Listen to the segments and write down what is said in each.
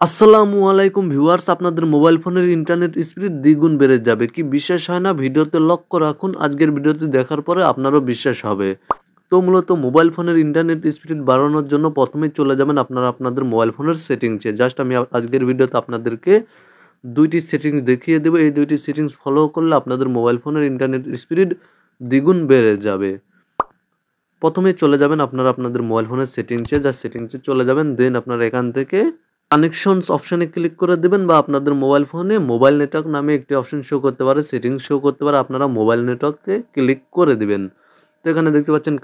আসসালামু আলাইকুম ভিউয়ার্স, আপনাদের মোবাইল ফোনের ইন্টারনেট স্পিড দ্বিগুণ বেড়ে যাবে কি বিশ্বাস হয় না? ভিডিওতে লক্ষ্য রাখুন, আজকের ভিডিওটি দেখার পরে আপনারও বিশ্বাস হবে। তো মূলত মোবাইল ফোনের ইন্টারনেট স্পিড বাড়ানোর জন্য প্রথমেই চলে যাবেন আপনারা আপনাদের মোবাইল ফোনের সেটিংসে। জাস্ট আমি আজকের ভিডিওতে আপনাদেরকে দুইটি সেটিংস দেখিয়ে দেবো। এই দুইটি সেটিংস ফলো করলে আপনাদের মোবাইল ফোনের ইন্টারনেট স্পিড দ্বিগুণ বেড়ে যাবে। প্রথমেই চলে যাবেন আপনারা আপনাদের মোবাইল ফোনের সেটিংসে চলে যাবেন। দেন আপনারা এখান থেকে কানেকশনস অপশানে ক্লিক করে দেবেন, বা আপনাদের মোবাইল ফোনে মোবাইল নেটওয়ার্ক নামে একটি অপশন শো করতে পারে, সেটিংস শো করতে পারে, আপনারা মোবাইল নেটওয়ার্কে ক্লিক করে দিবেন। তো এখানে দেখতে পাচ্ছেন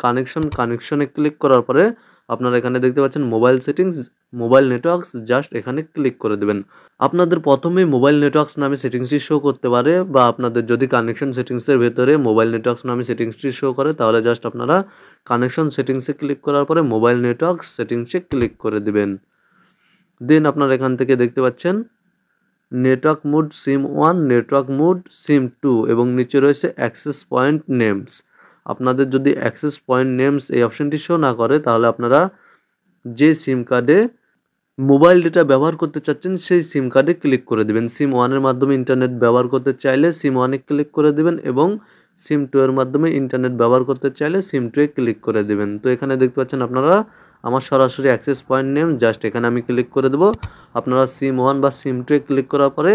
কানেকশনে ক্লিক করার পরে আপনারা এখানে দেখতে পাচ্ছেন mobile settings, mobile networks, just এখানে ক্লিক করে দেবেন। আপনাদের প্রথমেই মোবাইল নেটওয়ার্কস নামে সেটিংসটি শো করতে পারে, বা আপনাদের যদি কানেকশন সেটিংসের ভেতরে মোবাইল নেটওয়ার্কস নামে সেটিংসটি শো করে তাহলে জাস্ট আপনারা কানেকশন সেটিংসে ক্লিক করার পরে মোবাইল নেটওয়ার্কস সেটিংসে ক্লিক করে দিবেন। দেন আপনারা এখান থেকে দেখতে পাচ্ছেন নেটওয়ার্ক মোড সিম 1, নেটওয়ার্ক মোড সিম 2 এবং নিচে রয়েছে অ্যাক্সেস পয়েন্ট নেমস। আপনাদের যদি অ্যাক্সেস পয়েন্ট নেমস এই অপশনটি শো না করে তাহলে আপনারা যে সিম কার্ডে মোবাইল ডেটা ব্যবহার করতে চাচ্ছেন সেই সিম কার্ডে ক্লিক করে দেবেন। সিম 1 এর মাধ্যমে ইন্টারনেট ব্যবহার করতে চাইলে সিম 1 এ ক্লিক করে দেবেন, এবং সিম 2 এর মাধ্যমে ইন্টারনেট ব্যবহার করতে চাইলে সিম 2 এ ক্লিক করে দেবেন। তো এখানে দেখতে পাচ্ছেন আপনারা আমার সরাসরি অ্যাক্সেস পয়েন্ট নেম, জাস্ট এখানে আমি ক্লিক করে দেবো। আপনারা সিম 1 বা সিম 2 এ ক্লিক করার পরে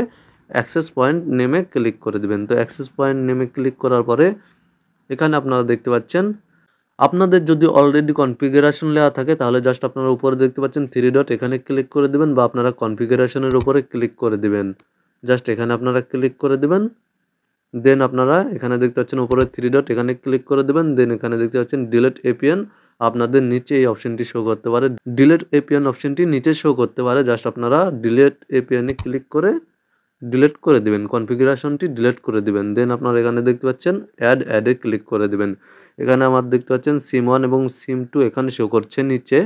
অ্যাক্সেস পয়েন্ট নেমে ক্লিক করে দেবেন। তো অ্যাক্সেস পয়েন্ট নেমে ক্লিক করার পরে এখানে আপনারা দেখতে পাচ্ছেন আপনাদের যদি অলরেডি কনফিগারেশন লেওয়া থাকে তাহলে জাস্ট আপনারা উপরে দেখতে পাচ্ছেন 3 ডট, এখানে ক্লিক করে দেবেন, বা আপনারা কনফিগারেশনের উপরে ক্লিক করে দিবেন। জাস্ট এখানে আপনারা ক্লিক করে দিবেন। দেন আপনারা এখানে দেখতে পাচ্ছেন উপরে 3 ডট, এখানে ক্লিক করে দেবেন। দেন এখানে দেখতে পাচ্ছেন ডিলিট এপিএন, আপনাদের নিচে এই অপশনটি শো করতে পারে। ডিলিট এপিএন অপশনটি নিচে শো করতে পারে, জাস্ট আপনারা ডিলিট এপিএনে ক্লিক করে ডিলিট করে দিবেন, কনফিগারেশনটি ডিলিট করে দিবেন। দেন আপনারা এখানে দেখতে পাচ্ছেন অ্যাডে ক্লিক করে দিবেন। এখানে আমার দেখতে পাচ্ছেন সিম 1 এবং সিম 2 এখানে শো করছে নিচে,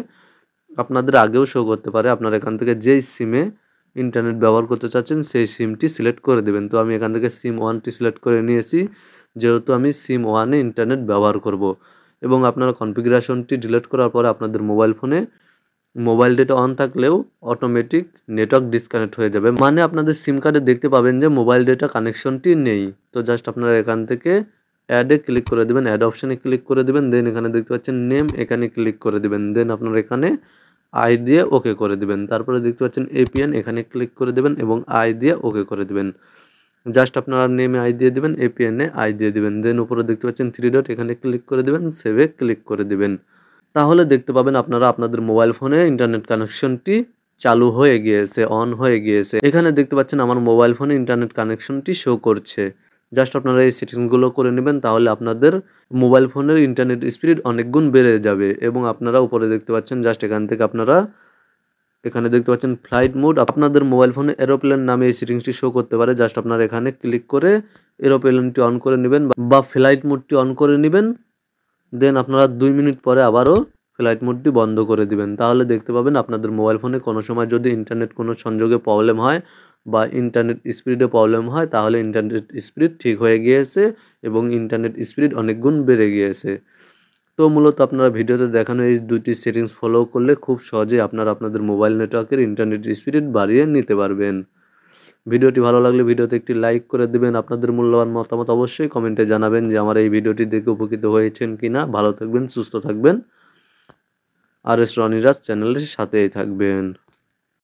আপনাদের আগেও শো করতে পারে। আপনারা এখান থেকে যেই সিমে ইন্টারনেট ব্যবহার করতে চাচ্ছেন সেই সিমটি সিলেক্ট করে দেবেন। তো আমি এখান থেকে সিম 1টি সিলেক্ট করে নিয়েছি, যেহেতু আমি সিম 1 এ ইন্টারনেট ব্যবহার করব। এবং আপনারা কনফিগারেশনটি ডিলিট করার পরে আপনাদের মোবাইল ফোনে মোবাইল ডেটা অন থাকলেও অটোমেটিক নেটওয়ার্ক ডিসকানেক্ট হয়ে যাবে, মানে আপনাদের সিম কার্ডে দেখতে পাবেন যে মোবাইল ডেটা কানেকশনটি নেই। তো জাস্ট আপনারা এখান থেকে অ্যাডে ক্লিক করে দেবেন, অ্যাড অপশানে ক্লিক করে দেবেন। দেন এখানে দেখতে পাচ্ছেন নেম, এখানে ক্লিক করে দেবেন। দেন আপনারা এখানে আই দিয়ে ওকে করে দিবেন। তারপরে দেখতে পাচ্ছেন এপিএন, এখানে ক্লিক করে দেবেন এবং আই দিয়ে ওকে করে দিবেন। জাস্ট আপনারা নেমে আই দিয়ে দিবেন, এপিএনে আই দিয়ে দিবেন। দেন উপরে দেখতে পাচ্ছেন 3 ডট, এখানে ক্লিক করে দিবেন, সেভে ক্লিক করে দিবেন। তাহলে দেখতে পাবেন আপনারা আপনাদের মোবাইল ফোনে ইন্টারনেট কানেকশনটি চালু হয়ে গিয়েছে, অন হয়ে গিয়েছে। এখানে দেখতে পাচ্ছেন আমার মোবাইল ফোনে ইন্টারনেট কানেকশনটি শো করছে। জাস্ট আপনারা এই সেটিংসগুলো করে নেবেন, তাহলে আপনাদের মোবাইল ফোনের ইন্টারনেট স্পিড অনেক গুণ বেড়ে যাবে। এবং আপনারা উপরে দেখতে পাচ্ছেন জাস্ট এখান থেকে আপনারা এখানে দেখতে পাচ্ছেন ফ্লাইট মোড, আপনাদের মোবাইল ফোনে এরোপ্লেন নামে এই সেটিংসটি শো করতে পারে। জাস্ট আপনারা এখানে ক্লিক করে এরোপ্লেনটি অন করে নেবেন, বা ফ্লাইট মোডটি অন করে নেবেন। দেন আপনারা 2 মিনিট পরে আবারও ফ্লাইট মোডটি বন্ধ করে দিবেন। তাহলে দেখতে পাবেন আপনাদের মোবাইল ফোনে কোনো সময় যদি ইন্টারনেট কোনো সংযোগে প্রবলেম হয় বা ইন্টারনেট স্পিডে প্রবলেম হয়, তাহলে ইন্টারনেট স্পিড ঠিক হয়ে গিয়েছে এবং ইন্টারনেট স্পিড অনেক গুণ বেড়ে গিয়েছে। তো মূলত আপনারা ভিডিওতে দেখানো এই দুটি সেটিংস ফলো করলে খুব সহজেই আপনারা আপনাদের মোবাইল নেটওয়ার্কের ইন্টারনেট স্পিড বাড়িয়ে নিতে পারবেন। ভিডিওটি ভালো লাগলে ভিডিওতে একটি লাইক করে দিবেন। আপনাদের মূল্যবান মতামত অবশ্যই কমেন্টে জানাবেন যে আমার এই ভিডিওটি দেখে উপকৃত হয়েছেন কিনা। ভালো থাকবেন, সুস্থ থাকবেন, আর এস রনিরাজ চ্যানেলের সাথেই থাকবেন।